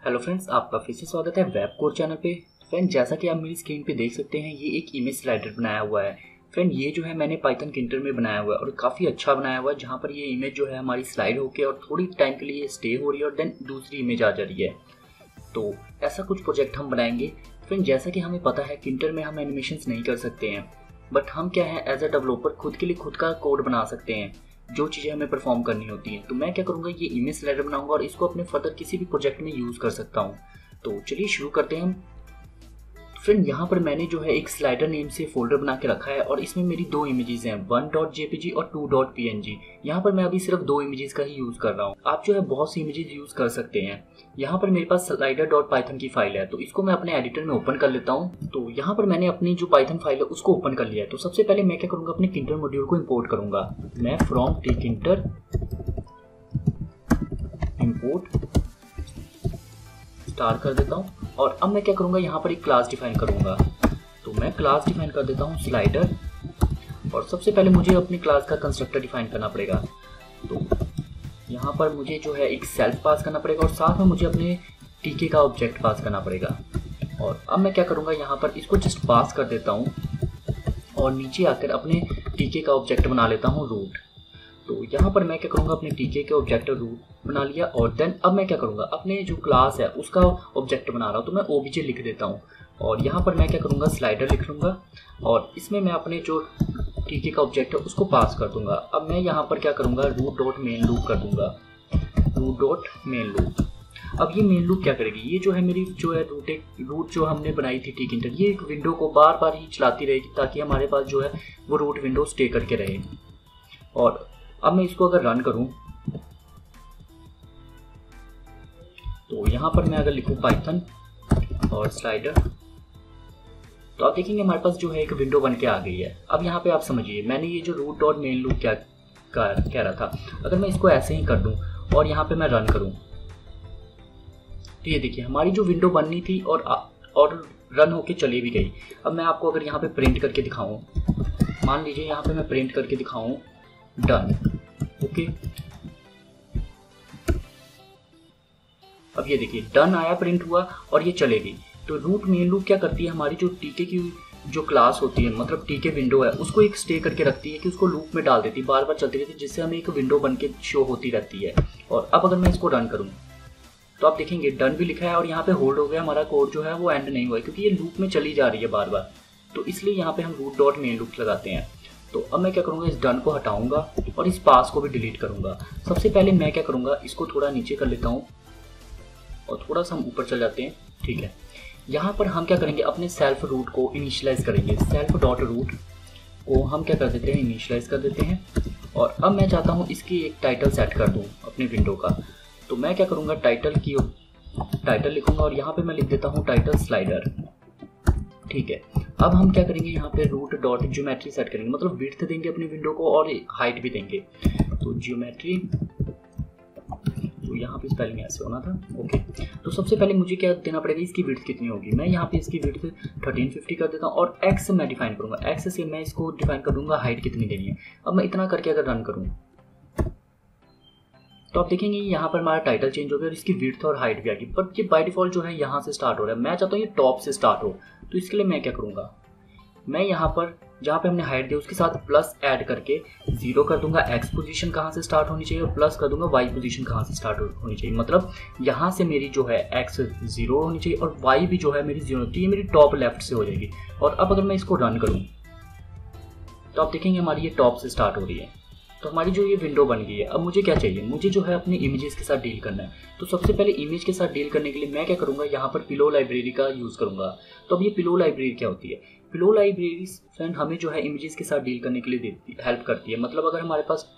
Hello friends, आपका फिर से स्वागत है वेब कोड चैनल पे। फ्रेंड, जैसा कि आप मेरी स्क्रीन पे देख सकते हैं, ये एक इमेज स्लाइडर बनाया हुआ है। फ्रेंड, ये जो है मैंने पाइथन किंटर में बनाया हुआ है और काफ़ी अच्छा बनाया हुआ है, जहाँ पर ये इमेज जो है हमारी स्लाइड होके और थोड़ी टाइम के लिए स्टे हो रही है और देन दूसरी इमेज आ जा रही है। तो ऐसा कुछ प्रोजेक्ट हम बनाएंगे। फ्रेंड, जैसा कि हमें पता है किंटर में हम एनिमेशंस नहीं कर सकते हैं, बट हम क्या है एज अ डेवलपर खुद के लिए खुद का कोड बना सकते हैं, जो चीज़ें हमें परफॉर्म करनी होती हैं। तो मैं क्या करूँगा, ये इमेज स्लाइडर बनाऊंगा और इसको अपने फर्दर किसी भी प्रोजेक्ट में यूज़ कर सकता हूँ। तो चलिए शुरू करते हैं। फ्रेंड, यहाँ पर मैंने जो है एक स्लाइडर नेम से फोल्डर बना के रखा है और इसमें मेरी दो इमेजेस हैं, 1.jpg और 2.png। यहाँ पर मैं अभी सिर्फ दो इमेजेस का ही यूज़ कर रहा हूँ। आप जो है बहुत सी इमेजेस यूज़ कर सकते हैं। यहाँ पर मेरे पास slider.python की फाइल है, तो इसको मैं अपने एडिटर में ओपन कर लेता हूँ। तो यहाँ पर मैंने अपनी जो पाइथन फाइल है उसको ओपन कर लिया है। तो सबसे पहले मैं क्या करूँगा, अपने किंटर मॉड्यूल को इम्पोर्ट करूँगा। मैं फ्रॉम tkinter इम्पोर्ट स्टार कर देता हूँ और अब मैं क्या करूँगा, यहाँ पर एक क्लास डिफाइन करूँगा। तो मैं क्लास डिफाइन कर देता हूँ स्लाइडर, और सबसे पहले मुझे अपनी क्लास का कंस्ट्रक्टर डिफाइन करना पड़ेगा। तो यहाँ पर मुझे जो है एक सेल्फ पास करना पड़ेगा और साथ में मुझे अपने टीके का ऑब्जेक्ट पास करना पड़ेगा। और अब मैं क्या करूँगा, यहाँ पर इसको जस्ट पास कर देता हूँ और नीचे आकर अपने टीके का ऑब्जेक्ट बना लेता हूँ रूट। तो यहाँ पर मैं क्या करूँगा, अपने टीके के ऑब्जेक्ट रूट बना लिया और देन अब मैं क्या करूँगा, अपने जो क्लास है उसका ऑब्जेक्ट बना रहा हूँ, तो मैं ओबीजे लिख देता हूँ और यहाँ पर मैं क्या करूँगा, स्लाइडर लिख लूँगा और इसमें मैं अपने जो टीके का ऑब्जेक्ट है उसको पास कर दूंगा। अब मैं यहाँ पर क्या करूँगा, root.main लूप कर दूंगा, root.main लूप। अब ये मेन लूप क्या करेगी, ये जो है मेरी जो है रूट जो हमने बनाई थी tkinter, ये एक विंडो को बार बार ही चलाती रहेगी ताकि हमारे पास जो है वो रूट विंडो स्टे करके रहे। और अब मैं इसको अगर रन करूं तो यहाँ पर मैं अगर लिखूं पाइथन और स्लाइडर, तो आप देखेंगे हमारे पास जो है एक विंडो बन के आ गई है। अब यहाँ पे आप समझिए, मैंने ये जो root.main लूप क्या कह रहा था, अगर मैं इसको ऐसे ही कर दूं और यहाँ पे मैं रन करूं तो ये देखिए हमारी जो विंडो बननी थी और रन होके चली भी गई। अब मैं आपको अगर यहाँ पे प्रिंट करके दिखाऊं, मान लीजिए यहाँ पे मैं प्रिंट करके दिखाऊं डन, ओके। अब ये देखिए डन आया, प्रिंट हुआ और ये चलेगी। तो रूट मेन लूप क्या करती है, हमारी जो टीके की जो क्लास होती है, मतलब टीके विंडो है, उसको एक स्टे करके रखती है कि उसको लूप में डाल देती है, बार बार चलती रहती है, जिससे हमें एक विंडो बन के शो होती रहती है। और अब अगर मैं इसको रन करूँ तो आप देखेंगे डन भी लिखा है और यहाँ पे होल्ड हो गया, हमारा कोड जो है वो एंड नहीं हुआ है क्योंकि ये लूप में चली जा रही है बार बार। तो इसलिए यहाँ पे हम root.main लूप लगाते हैं। तो अब मैं क्या करूँगा, इस डन को हटाऊंगा और इस पास को भी डिलीट करूँगा। सबसे पहले मैं क्या करूँगा, इसको थोड़ा नीचे कर लेता हूँ और थोड़ा सा हम ऊपर चल जाते हैं, ठीक है। यहाँ पर हम क्या करेंगे, अपने सेल्फ रूट को इनिशियलाइज करेंगे। सेल्फ डॉट रूट को हम क्या कर देते हैं, इनिशियलाइज कर देते हैं। और अब मैं चाहता हूँ इसकी एक टाइटल सेट कर दूँ अपनी विंडो का। तो मैं क्या करूँगा, टाइटल लिखूंगा और यहाँ पे मैं लिख देता हूँ टाइटल स्लाइडर, ठीक है। अब हम क्या करेंगे, यहाँ पे रूट डॉट ज्योमेट्री सेट करेंगे, मतलब विड्थ देंगे अपनी विंडो को और हाइट भी देंगे। तो ज्योमेट्री, तो यहाँ पे स्पेलिंग ऐसे होना था, ओके। तो सबसे पहले मुझे क्या देना पड़ेगा, इसकी विड्थ कितनी होगी। मैं यहाँ पे इसकी विड्थ 1350 कर देता हूँ और एक्स मैं डिफाइन करूँगा, एक्स से मैं इसको डिफाइन कर दूंगा हाइट कितनी देनी है। अब मैं इतना करके अगर रन करूँ तो आप देखेंगे यहाँ पर हमारा टाइटल चेंज हो गया और इसकी विड्थ और हाइट भी आ गई, बट ये बाय डिफॉल्ट जो है यहाँ से स्टार्ट हो रहा है। मैं चाहता हूँ ये टॉप से स्टार्ट हो, तो इसके लिए मैं क्या करूँगा, मैं यहाँ पर जहाँ पे हमने हाइट दी उसके साथ प्लस ऐड करके 0 कर दूंगा, एक्स पोजीशन कहाँ से स्टार्ट होनी चाहिए, और प्लस कर दूंगा वाई पोजीशन कहाँ से स्टार्ट होनी चाहिए। मतलब यहाँ से मेरी जो है एक्स 0 होनी चाहिए और वाई भी जो है मेरी 0, तो ये मेरी टॉप लेफ्ट से हो जाएगी। और अब अगर मैं इसको रन करूँ तो आप देखेंगे हमारी ये टॉप से स्टार्ट हो रही है। तो हमारी जो ये विंडो बन गई है। अब मुझे क्या चाहिए, मुझे जो है अपने इमेजेस के साथ डील करना है। तो सबसे पहले इमेज के साथ डील करने के लिए मैं क्या करूँगा, यहाँ पर पिलो लाइब्रेरी का यूज़ करूँगा। तो अब ये पिलो लाइब्रेरी क्या होती है, पिलो लाइब्रेरी फ्रेंड हमें जो है इमेजेस के साथ डील करने के लिए हेल्प करती है। मतलब अगर हमारे पास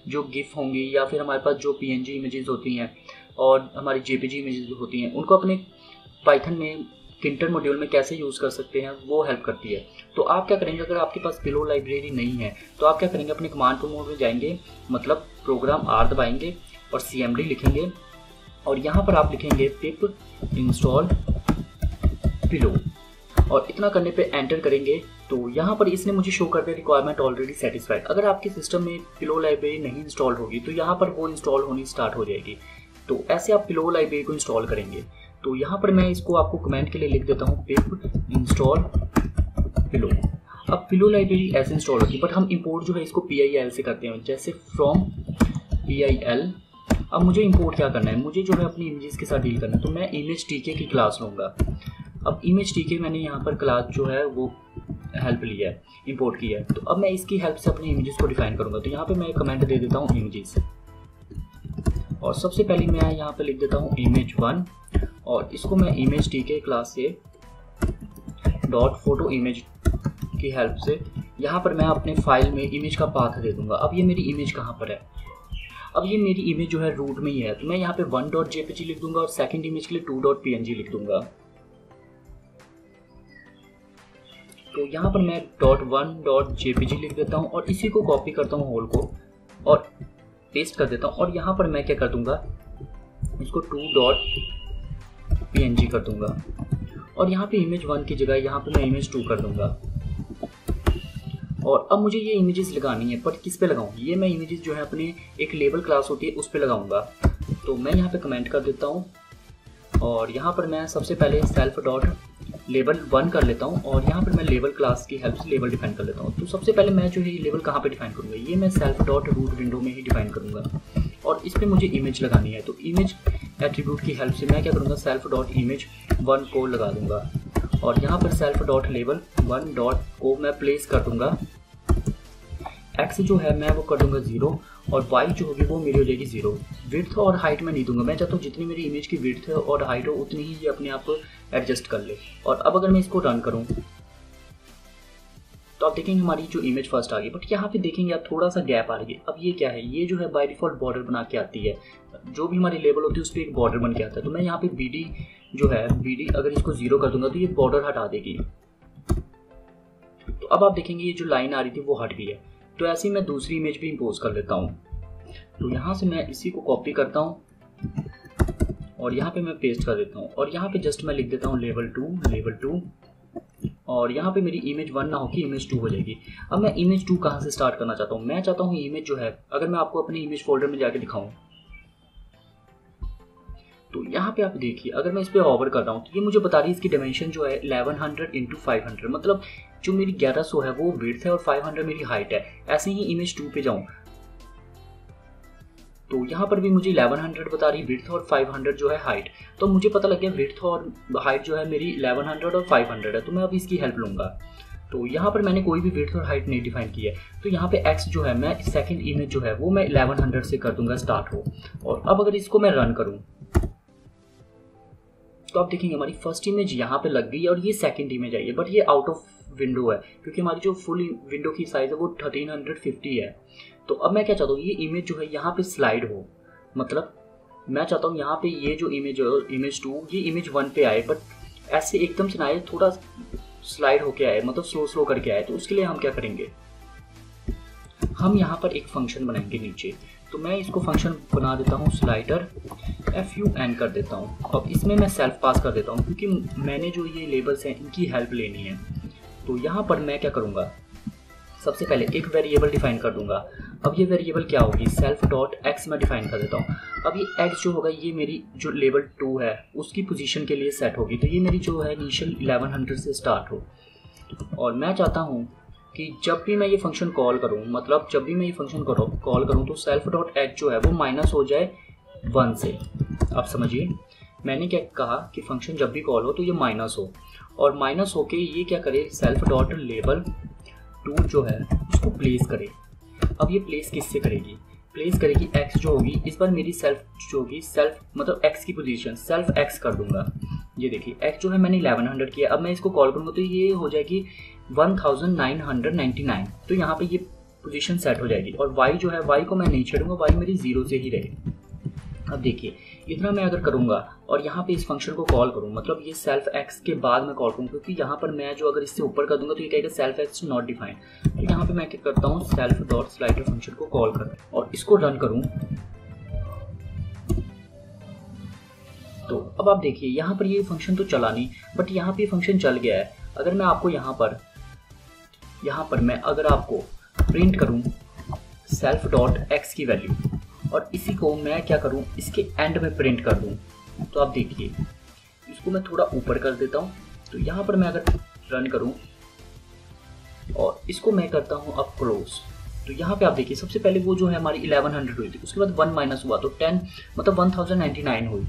जो गिफ होंगी या फिर हमारे पास जो पीएनजी इमेजेस होती हैं और हमारी जेपीजी इमेजेस होती हैं, उनको अपने पाइथन में किंटर मॉड्यूल में कैसे यूज़ कर सकते हैं, वो हेल्प करती है। तो आप क्या करेंगे, अगर आपके पास पिलो लाइब्रेरी नहीं है तो आप क्या करेंगे, अपने कमांड मोड में जाएंगे, मतलब प्रोग्राम आर दबाएंगे और cmd लिखेंगे और यहाँ पर आप लिखेंगे पिप इंस्टॉल पिलो और इतना करने पे एंटर करेंगे। तो यहाँ पर इसने मुझे शो कर दिया रिक्वायरमेंट ऑलरेडी सेटिस्फाइड। अगर आपके सिस्टम में पिलो लाइब्रेरी नहीं इंस्टॉल होगी तो यहाँ पर वो इंस्टॉल होनी स्टार्ट हो जाएगी। तो ऐसे आप पिलो लाइब्रेरी को इंस्टॉल करेंगे। तो यहाँ पर मैं इसको आपको कमेंट के लिए लिख देता हूँ पिप इंस्टॉल पिलो। अब पिलो लाइब्रेरी ऐसे इंस्टॉल होती है, बट हम इंपोर्ट जो है इसको PIL से करते हैं, जैसे फ्रॉम PIL। अब मुझे इंपोर्ट क्या करना है, मुझे जो है अपनी इमेजेस के साथ डील करना है, तो मैं इमेज TK की क्लास लूँगा। अब इमेज TK मैंने यहाँ पर क्लास जो है वो हेल्प लिया है, इंपोर्ट किया है, तो अब मैं इसकी हेल्प से अपनी इमेजेस को डिफाइन करूँगा। तो यहाँ पे मैं कमेंट दे देता हूँ इमेजेस, और सबसे पहले मैं यहाँ पे लिख देता हूँ image1, और इसको मैं इमेज TK क्लास से डॉट फोटो इमेज की हेल्प से यहाँ पर मैं अपने फाइल में इमेज का पाथ दे दूंगा। अब ये मेरी इमेज कहाँ पर है, अब ये मेरी इमेज जो है रूट में ही है, तो मैं यहाँ पे 1.jpg लिख दूंगा और सेकंड इमेज के लिए 2.png लिख दूंगा। तो यहाँ पर मैं .1.jpg लिख देता हूँ और इसी को कॉपी करता हूँ होल को और पेस्ट कर देता हूँ, और यहाँ पर मैं क्या कर दूंगा, इसको 2.png कर दूंगा, और यहाँ पे image1 की जगह यहाँ पे मैं image2 कर दूंगा। और अब मुझे ये इमेजेस लगानी है, पर किस पे लगाऊं, ये मैं इमेजेस जो है अपने एक लेबल क्लास होती है उस पे लगाऊंगा। तो मैं यहाँ पे कमेंट कर देता हूँ, और यहाँ पर मैं सबसे पहले सेल्फ डॉट लेबल 1 कर लेता हूँ, और यहाँ पर मैं लेबल क्लास की हेल्प से लेबल डिफाइन कर लेता हूँ। तो सबसे पहले मैं जो है ये लेबल कहाँ पे डिफाइन करूँगा, ये मैं सेल्फ डॉट रूट विंडो में ही डिफाइन करूँगा, और इस पर मुझे इमेज लगानी है। तो इमेज एट्रीब्यूट की हेल्प से मैं क्या करूँगा, सेल्फ डॉट इमेज 1 को लगा दूंगा, और यहाँ पर सेल्फ डॉट लेबल 1 डॉट को मैं प्लेस कर दूंगा। एक्स जो है मैं वो कर दूंगा 0, और वाई जो होगी वो मेरी हो जाएगी 0। विड्थ और हाइट मैं नहीं दूंगा, मैं चाहता हूँ जितनी मेरी इमेज की विड्थ है और हाइट हो उतनी ही ये अपने आप को एडजस्ट कर ले। और अब अगर मैं इसको रन करूँ तो आप देखेंगे हमारी जो इमेज फर्स्ट आ गई, बट यहाँ पे देखेंगे आप थोड़ा सा गैप आ रही है। अब ये क्या है, ये जो है बाय डिफॉल्ट बॉर्डर बना के आती है, जो भी हमारी लेबल होती है उस पर एक बॉर्डर बन के आता है। तो मैं यहाँ पे BD जो है BD अगर इसको 0 कर दूंगा तो ये बॉर्डर हटा देगी। तो अब आप देखेंगे ये जो लाइन आ रही थी वो हट गई है। तो ऐसे ही मैं दूसरी इमेज भी इम्पोज कर लेता हूँ। तो यहाँ से मैं इसी को कॉपी करता हूँ और यहाँ पे मैं पेस्ट कर देता हूँ, और यहाँ पे जस्ट मैं लिख देता हूँ लेवल 2, और यहाँ पे मेरी इमेज 1 ना होगी इमेज 2 हो जाएगी। अब मैं इमेज 2 कहाँ से स्टार्ट करना चाहता हूँ, मैं चाहता हूँ इमेज जो है, अगर मैं आपको अपने इमेज फोल्डर में जाके दिखाऊँ तो यहाँ पे आप देखिए, अगर मैं इस पर ओवर कर रहा हूँ तो ये मुझे बता रही है इसकी डायमेंशन जो है 1100 × 500, मतलब जो मेरी 1100 है वो विड्थ है और 500 मेरी हाइट है। ऐसे ही इमेज 2 पे जाऊँ तो यहाँ पर भी मुझे 1100 बता रही विड्थ और 500 जो है हाइट। तो मुझे पता लग गया विड्थ और हाइट जो है मेरी 1100 और 500 है, तो मैं अब इसकी हेल्प लूँगा। तो यहाँ पर मैंने कोई भी विड्थ और हाइट नहीं डिफाइन की है, तो यहाँ पे x जो है मैं सेकंड इमेज जो है वो मैं 1100 से कर दूंगा स्टार्ट हो। और अब अगर इसको मैं रन करूँ तो आप देखेंगे हमारी फर्स्ट इमेज यहाँ पे लग गई है और ये सेकंड इमेज आई है, बट ये आउट ऑफ विंडो है क्योंकि हमारी जो फुल विंडो की साइज है वो 1350 है। तो अब मैं क्या चाहता हूँ, ये इमेज जो है यहाँ पे स्लाइड हो, मतलब मैं चाहता हूँ यहाँ पे ये जो इमेज है इमेज 2 ये इमेज 1 पे आए, बट ऐसे एकदम से ना आए, थोड़ा स्लाइड होके आए, मतलब स्लो करके आए। तो उसके लिए हम क्या करेंगे, हम यहाँ पर एक फंक्शन बनाएंगे नीचे। तो मैं इसको फंक्शन बना देता हूँ स्लाइडर fun कर देता हूँ। अब इसमें मैं सेल्फ पास कर देता हूँ क्योंकि मैंने जो ये लेबल्स हैं इनकी हेल्प लेनी है। तो यहाँ पर मैं क्या करूँगा, सबसे पहले एक वेरिएबल डिफाइन कर दूंगा। अब ये वेरिएबल क्या होगी, सेल्फ डॉट एक्स में डिफाइन कर देता हूँ। अब ये एक्स जो होगा ये मेरी जो लेवल 2 है उसकी पोजीशन के लिए सेट होगी। तो ये मेरी जो है इनिशियल 1100 से स्टार्ट हो, और मैं चाहता हूँ कि जब भी मैं ये फंक्शन कॉल करूँ, मतलब जब भी मैं ये फंक्शन कॉल करूँ तो सेल्फ डॉट एच जो है वो माइनस हो जाए 1 से। आप समझिए मैंने क्या कहा कि फंक्शन जब भी कॉल हो तो ये माइनस हो, और माइनस होके ये क्या करे, सेल्फ डॉट लेबल 2 जो है उसको प्लेस करे। अब ये प्लेस किससे करेगी, प्लेस करेगी x जो होगी, इस बार मेरी सेल्फ जो होगी, सेल्फ मतलब x की पोजीशन सेल्फ x कर दूंगा। ये देखिए x जो है मैंने 1100 किया, अब मैं इसको कॉल करूँगा तो ये हो जाएगी 1999। तो यहाँ पे ये पोजीशन सेट हो जाएगी, और y जो है y को मैं नहीं छेड़ूंगा, y मेरी 0 से ही रहे। अब देखिए इतना मैं अगर करूँगा और यहाँ पे इस फंक्शन को कॉल करूँ, मतलब ये सेल्फ x के बाद मैं कॉल करूँ, क्योंकि यहाँ पर मैं जो अगर इससे ऊपर कर दूंगा तो ये कहेगा सेल्फ x नॉट डिफाइंड। तो यहाँ पे मैं क्या करता हूँ, सेल्फ डॉट स्लाइडर फंक्शन को कॉल कर और इसको रन करूँ। तो अब आप देखिए यहाँ पर ये फंक्शन तो चला नहीं, बट यहाँ पे फंक्शन चल गया है। अगर मैं आपको यहाँ पर मैं अगर आपको प्रिंट करूँ सेल्फ डॉट एक्स की वैल्यू और इसी को मैं क्या करूँ इसके एंड में प्रिंट कर दूँ, तो आप देखिए इसको मैं थोड़ा ऊपर कर देता हूँ। तो यहाँ पर मैं अगर रन करूँ और इसको मैं करता हूँ अब क्लोज, तो यहाँ पे आप देखिए सबसे पहले वो जो है हमारी 1100 हुई थी, उसके बाद 1 माइनस हुआ तो 10 मतलब 1099 हुई।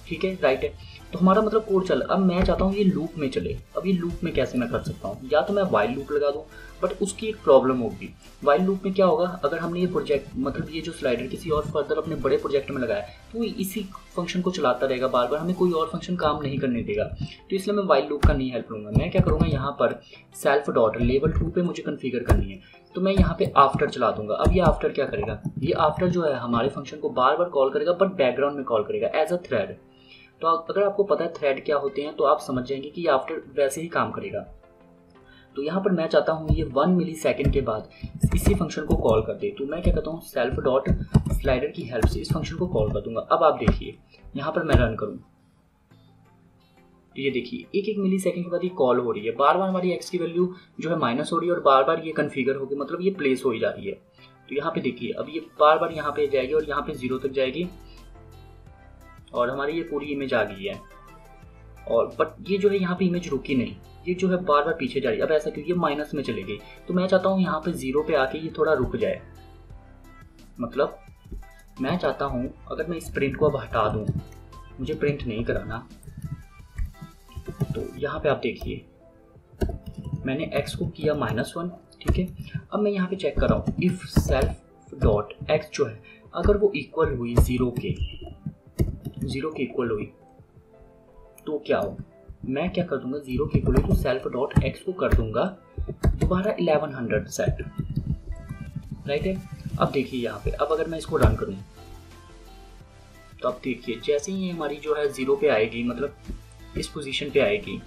ठीक है, राइट है। तो हमारा मतलब कोड चल, अब मैं चाहता हूँ ये लूप में चले। अब ये लूप में कैसे मैं कर सकता हूँ, या तो मैं वाइल लूप लगा दूँ, बट उसकी एक प्रॉब्लम होगी। वाइल लूप में क्या होगा, अगर हमने ये प्रोजेक्ट मतलब ये जो स्लाइडर किसी और फर्दर अपने बड़े प्रोजेक्ट में लगाया तो इसी फंक्शन को चलाता रहेगा बार बार, हमें कोई और फंक्शन काम नहीं करने देगा। तो इसलिए मैं वाइल लूप का नहीं हेल्प लूँगा। मैं क्या करूँगा, यहाँ पर सेल्फ डॉट लेवल 2 पे मुझे कन्फिगर करनी है, तो मैं यहाँ पे आफ्टर चला दूंगा। अब ये आफ्टर क्या करेगा, ये आफ्टर जो है हमारे फंक्शन को बार बार कॉल करेगा, बट बैकग्राउंड में कॉल करेगा एज अ थ्रेड। तो अगर आपको पता है थ्रेड क्या होते हैं तो आप समझ जाएंगे कि ये आफ्टर वैसे ही काम करेगा। तो यहाँ पर मैं चाहता हूँ ये 1 मिली सेकेंड के बाद इसी फंक्शन को कॉल कर दे। तो मैं क्या कहता हूँ, सेल्फ डॉट स्लाइडर की हेल्प से इस फंक्शन को कॉल कर दूंगा। अब आप देखिए यहाँ पर मैं रन करूँ, ये देखिए 1-1 मिली सेकेंड के बाद ये कॉल हो रही है, बार बार हमारी एक्स की वैल्यू जो है माइनस हो रही है और बार बार ये कन्फिगर होगी, मतलब ये प्लेस हो ही जा रही है। तो यहाँ पे देखिए अब ये बार बार यहाँ पे जाएगी और यहाँ पे 0 तक जाएगी और हमारी ये पूरी इमेज आ गई है। और बट ये जो है यहाँ पे इमेज रुकी नहीं, ये जो है बार बार पीछे जा रही है। अब ऐसा क्योंकि ये माइनस में चले गई, तो मैं चाहता हूँ यहाँ पे 0 पे आके ये थोड़ा रुक जाए। मतलब मैं चाहता हूँ अगर मैं इस प्रिंट को अब हटा दूँ, मुझे प्रिंट नहीं कराना, तो यहाँ पे आप देखिए मैंने x को किया -1। ठीक है, अब मैं यहाँ पे चेक कर रहा हूँ इफ सेल्फ डॉट x जो है अगर वो इक्वल हुई 0 के इक्वल हुई तो क्या हो, मैं क्या कर दूंगा, 0 के इक्वल हुई तो सेल्फ डॉट x को कर दूंगा दोबारा 1100 सेट, राइट है। अब देखिए यहाँ पे अब अगर मैं इसको रन करूँ तो अब देखिए जैसे ही हमारी जो है 0 पे आएगी, मतलब इस पोजीशन पे आएगी,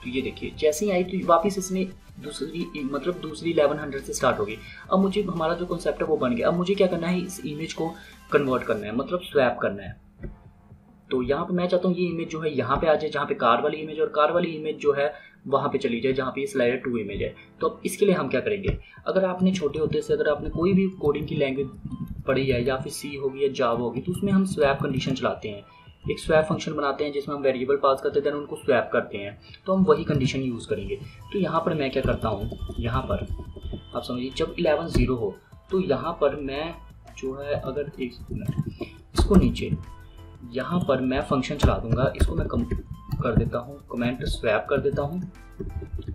तो ये देखिए जैसे ही आई तो वापस इसने दूसरी 1100 से स्टार्ट होगी। अब मुझे हमारा जो कॉन्सेप्ट है वो बन गया। अब मुझे क्या करना है, इस इमेज को कन्वर्ट करना है, मतलब स्वैप करना है। तो यहाँ पे मैं चाहता हूँ ये इमेज जो है यहाँ पे आ जाए जहाँ पे कार वाली इमेज, और कार वाली इमेज जो है वहाँ पे चली जाए जहाँ पे ये स्लाइडर 2 इमेज है। तो अब इसके लिए हम क्या करेंगे, अगर आपने छोटे होते से अगर आपने कोई भी कोडिंग की लैंग्वेज पढ़ी है, या फिर सी होगी या जावा होगी, तो उसमें हम स्वैप कंडीशन चलाते हैं। एक स्वैप फंक्शन बनाते हैं जिसमें हम वेरिएबल पास करते हैं, उनको स्वैप करते हैं, तो हम वही कंडीशन यूज़ करेंगे। तो यहाँ पर मैं क्या करता हूँ, यहाँ पर आप समझिए जब 11-0 हो तो यहाँ पर मैं जो है अगर एक मिनट इसको नीचे यहाँ पर मैं फंक्शन चला दूंगा, इसको मैं कर देता हूँ कमेंट स्वैप कर देता हूँ,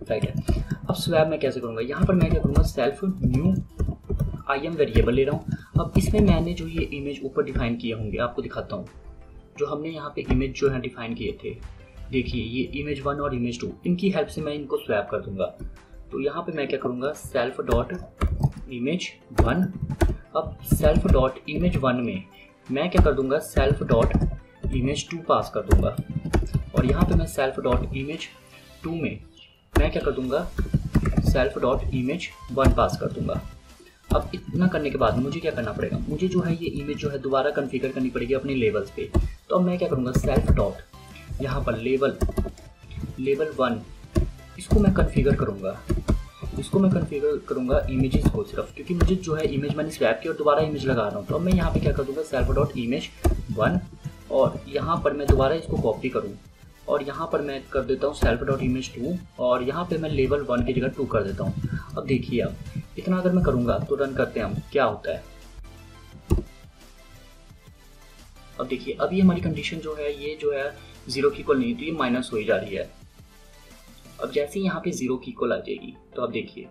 राइट है। अब स्वैप मैं कैसे करूँगा, यहाँ पर मैं क्या करूँगा, सेल्फ न्यू IM वेरिएबल ले रहा हूँ। अब इसमें मैंने जो ये इमेज ऊपर डिफाइन किए होंगे आपको दिखाता हूँ, जो हमने यहाँ पे इमेज जो है डिफाइन किए थे, देखिए ये इमेज 1 और इमेज 2, इनकी हेल्प से मैं इनको स्वैप कर दूंगा। तो यहाँ पे मैं क्या करूँगा, सेल्फ डॉट इमेज 1। अब सेल्फ डॉट इमेज 1 में मैं क्या कर दूंगा, सेल्फ डॉट इमेज 2 पास कर दूंगा, और यहाँ पे मैं सेल्फ डॉट इमेज 2 में मैं क्या कर दूंगा, सेल्फ डॉट इमेज 1 पास कर दूंगा। अब इतना करने के बाद मुझे क्या करना पड़ेगा, मुझे जो है ये इमेज जो है दोबारा कॉन्फ़िगर करनी पड़ेगी अपने लेवल्स पे। तो अब मैं क्या करूँगा, सेल्फ डॉट यहाँ पर लेवल 1 इसको मैं कॉन्फ़िगर करूँगा, इसको मैं कॉन्फ़िगर करूँगा इमेजेस को सिर्फ, क्योंकि मुझे जो है इमेज मैंने स्वैप की और दोबारा इमेज लगा रहा हूँ। तो अब मैं यहाँ पे क्या कर दूँगा, सेल्फ डॉट इमेज 1, और यहाँ पर मैं दोबारा इसको कॉपी करूँ और यहाँ पर मैं कर देता हूँ सेल्फ डॉट इमेज 2, और यहाँ पे मैं लेवल 1 की जगह 2 कर देता हूँ। अब देखिए अब इतना अगर मैं करूँगा तो रन करते हैं हम, क्या होता है। अब देखिए अब ये हमारी कंडीशन जो है ये जो है 0 की इक्वल नहीं, तो ये माइनस हो ही जा रही है। अब जैसे ही यहाँ पे 0 की इक्वल आ जाएगी तो अब देखिए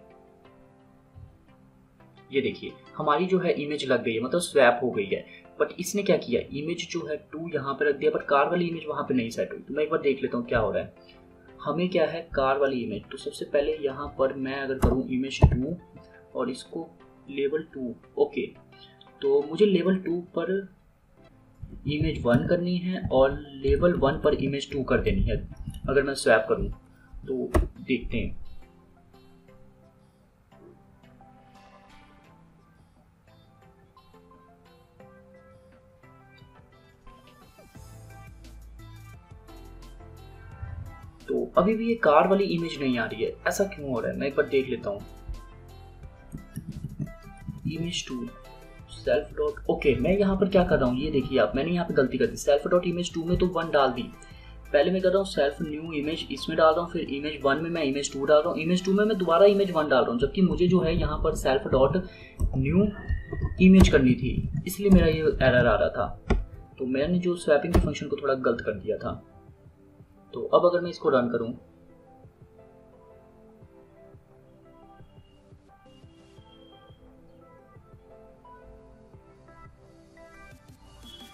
ये देखिए हमारी जो है इमेज लग गई है, मतलब स्वैप हो गई है। बट इसने क्या किया, इमेज जो है 2 यहाँ पे रख दिया, बट कार वाली इमेज वहाँ पे नहीं सेट हुई। तो मैं एक बार देख लेता हूँ क्या हो रहा है। हमें क्या है, कार वाली इमेज, तो सबसे पहले यहाँ पर मैं अगर करूँ इमेज 2 और इसको लेवल 2, ओके, तो मुझे लेवल 2 पर इमेज 1 करनी है और लेवल 1 पर इमेज 2 कर देनी है। अगर मैं स्वैप करूँ तो देखते हैं, तो अभी भी ये कार वाली इमेज नहीं आ रही है, ऐसा क्यों हो रहा है, मैं एक बार देख लेता हूँ। इमेज 2 सेल्फ डॉट, ओके मैं यहाँ पर क्या कर रहा हूँ, ये देखिए आप, मैंने यहाँ पे गलती कर दी। सेल्फ डॉट इमेज 2 में तो 1 डाल दी, पहले मैं कर रहा हूँ सेल्फ न्यू इमेज इसमें डाल रहा हूँ, फिर इमेज 1 में मैं इमेज 2 डाल रहा हूँ, इमेज 2 में मैं दोबारा इमेज 1 डाल रहा हूँ, जबकि मुझे जो है यहाँ पर सेल्फ डॉट न्यू इमेज करनी थी, इसलिए मेरा ये एरर आ रहा था। तो मैंने जो स्वैपिंग के फंक्शन को थोड़ा गलत कर दिया था। तो अब अगर मैं इसको रन करूँ,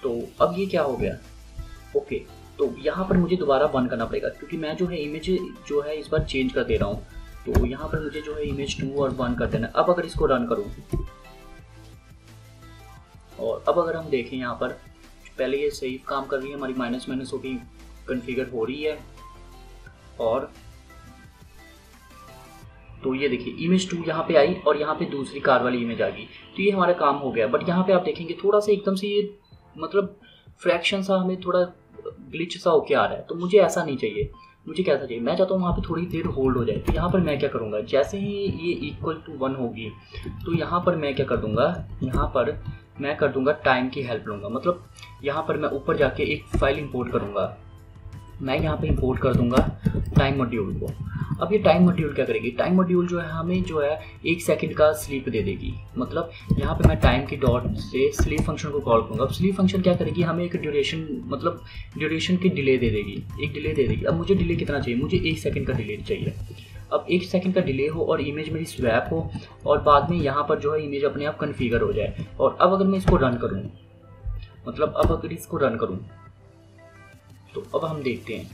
तो अब ये क्या हो गया, ओके तो यहाँ पर मुझे दोबारा 1 करना पड़ेगा, क्योंकि मैं जो है इमेज जो है इस बार चेंज कर दे रहा हूँ। तो यहाँ पर मुझे जो है इमेज 2 और 1 कर देना। अब अगर इसको रन करूँ, और अब अगर हम देखें यहाँ पर, पहले ये सही काम कर रही है, हमारी माइनस माइनस होगी कन्फिगर हो रही है, और तो ये देखिए इमेज 2 यहाँ पे आई और यहाँ पे दूसरी कार वाली इमेज आ गई। तो ये हमारा काम हो गया। बट यहाँ पे आप देखेंगे थोड़ा सा एकदम से ये मतलब फ्रैक्शन सा हमें थोड़ा ग्लिच सा होके आ रहा है, तो मुझे ऐसा नहीं चाहिए। मुझे कैसा चाहिए, मैं चाहता हूँ वहाँ पे थोड़ी देर होल्ड हो जाए। तो यहाँ पर मैं क्या करूँगा, जैसे ही ये इक्वल टू 1 होगी तो यहाँ पर मैं क्या कर दूँगा, यहाँ पर मैं कर दूँगा टाइम की हेल्प लूँगा। मतलब यहाँ पर मैं ऊपर जाके एक फाइल इंपोर्ट करूँगा, मैं यहाँ पे इंपोर्ट कर दूँगा टाइम मॉड्यूल को। अब ये टाइम मॉड्यूल क्या करेगी, टाइम मॉड्यूल जो है हमें जो है 1 सेकंड का स्लीप दे देगी। मतलब यहाँ पे मैं टाइम की डॉट से स्लीप फंक्शन को कॉल करूँगा। अब स्लीप फंक्शन क्या करेगी, हमें एक ड्यूरेशन मतलब ड्यूरेशन की डिले दे देगी, एक डिले दे देगी। अब मुझे डिले कितना चाहिए, मुझे 1 सेकंड का डिले चाहिए। अब 1 सेकंड का डिले हो और इमेज मेरी स्वैप हो और बाद में यहाँ पर जो है इमेज अपने आप कन्फिगर हो जाए। और अब अगर मैं इसको रन करूँ, मतलब अब अगर इसको रन करूँ तो अब हम देखते हैं,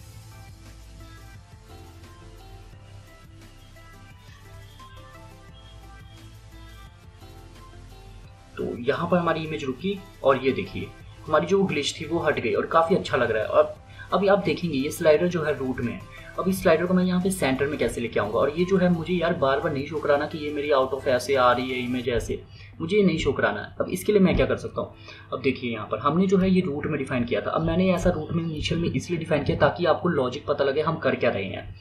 तो यहाँ पर हमारी इमेज रुकी और ये देखिए हमारी जो ग्लिच थी वो हट गई और काफ़ी अच्छा लग रहा है। और अभी आप देखेंगे ये स्लाइडर जो है रूट में है। अब इस स्लाइडर को मैं यहाँ पे सेंटर में कैसे लेके आऊँगा, और ये जो है मुझे यार बार बार नहीं शो कराना कि ये मेरी आउट ऑफ ऐसे आ रही है इमेज ऐसे, मुझे ये नहीं शो कराना है। अब इसके लिए मैं क्या कर सकता हूँ, अब देखिए यहाँ पर हमने जो है ये रूट में डिफाइन किया था। अब मैंने ऐसा रूट में इनिशियल में इसलिए डिफाइन किया ताकि आपको लॉजिक पता लगे हम कर क्या रहे हैं।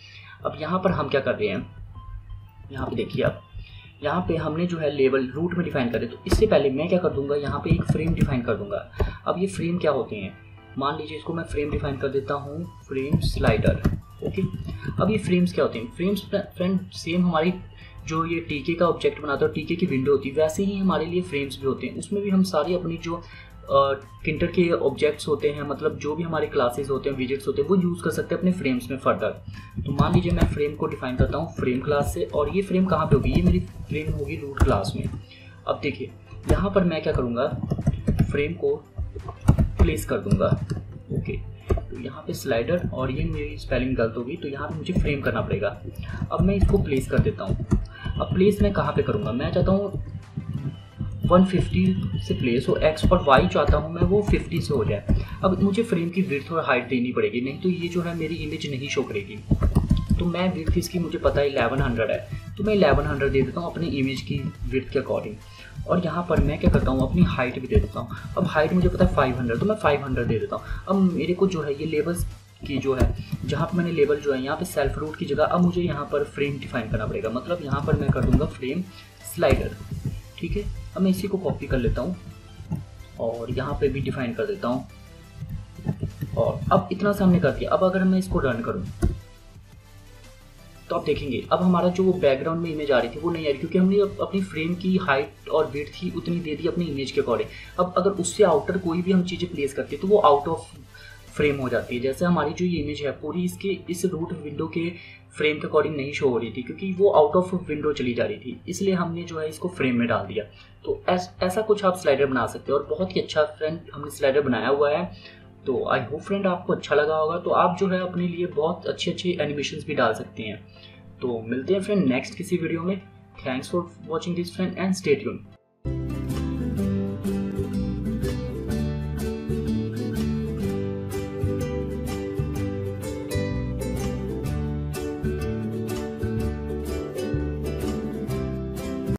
अब यहाँ पर हम क्या कर रहे हैं, यहाँ पे देखिए आप, यहाँ पे हमने जो है लेवल रूट में डिफाइन करे। तो इससे पहले मैं क्या कर दूंगा, यहाँ पे एक फ्रेम डिफाइन कर दूंगा। अब ये फ्रेम क्या होते हैं, मान लीजिए इसको मैं फ्रेम डिफाइन कर देता हूँ, फ्रेम स्लाइडर। ओके, अब ये फ्रेम्स क्या होते हैं, फ्रेम्स फ्रेंड सेम हमारी जो ये टीके का ऑब्जेक्ट बनाता है, टीके की विंडो होती है, वैसे ही हमारे लिए फ्रेम्स भी होते हैं। उसमें भी हम सारी अपनी जो किंटर के ऑब्जेक्ट्स होते हैं, मतलब जो भी हमारे क्लासेस होते हैं, विजेट्स होते हैं, वो यूज़ कर सकते हैं अपने फ्रेम्स में फर्दर। तो मान लीजिए मैं फ्रेम को डिफाइन करता हूँ फ्रेम क्लास से, और ये फ्रेम कहाँ पे होगी, ये मेरी फ्रेम होगी रूट क्लास में। अब देखिए यहाँ पर मैं क्या करूँगा, फ्रेम को प्लेस कर दूँगा। ओके, तो यहाँ पे स्लाइडर, और ये मेरी स्पेलिंग गलत होगी तो यहाँ पे मुझे फ्रेम करना पड़ेगा। अब मैं इसको प्लेस कर देता हूँ। अब प्लेस मैं कहाँ पे करूँगा, मैं चाहता हूँ 150 से प्लेस हो, एक्स और वाई चाहता हूँ मैं वो 50 से हो जाए। अब मुझे फ्रेम की विड्थ और हाइट देनी पड़ेगी, नहीं तो ये जो है मेरी इमेज नहीं शो करेगी। तो मैं विड्थ इसकी मुझे पता है 1100 है, तो मैं 1100 दे देता हूँ अपनी इमेज की विड्थ के अकॉर्डिंग। और यहाँ पर मैं क्या करता हूँ, अपनी हाइट भी दे देता हूँ। अब हाइट मुझे पता है 500, तो मैं 500 दे देता हूँ। अब मेरे को जो है ये लेबल्स की जो है, जहाँ पर मैंने लेबल जो है यहाँ पे सेल्फ रूट की जगह अब मुझे यहाँ पर फ्रेम डिफाइन करना पड़ेगा। मतलब यहाँ पर मैं कर दूँगा फ्रेम स्लाइडर। ठीक है, अब मैं इसी को कॉपी कर लेता हूँ और यहाँ पे भी डिफाइन कर देता हूँ। और अब इतना सा हमने कर दिया। अब अगर मैं इसको रन करूँ तो आप देखेंगे अब हमारा जो बैकग्राउंड में इमेज आ रही थी वो नहीं आ रही, क्योंकि हमने अपनी फ्रेम की हाइट और विड्थ ही उतनी दे दी अपनी इमेज के अकॉर्डिंग। अब अगर उससे आउटर कोई भी हम चीज़ें प्लेस करते हैं तो वो आउट ऑफ फ्रेम हो जाती है। जैसे हमारी जो ये इमेज है पूरी इसके इस रूट विंडो के फ्रेम के अकॉर्डिंग नहीं शो हो रही थी, क्योंकि वो आउट ऑफ विंडो चली जा रही थी, इसलिए हमने जो है इसको फ्रेम में डाल दिया। तो ऐसा कुछ आप स्लाइडर बना सकते हो, और बहुत ही अच्छा फ्रेंड हमने स्लाइडर बनाया हुआ है। तो आई होप फ्रेंड आपको अच्छा लगा होगा। तो आप जो है अपने लिए बहुत अच्छे अच्छे एनिमेशंस भी डाल सकते हैं। तो मिलते हैं फ्रेंड नेक्स्ट किसी वीडियो में। Thanks for watching this friend and stay tuned.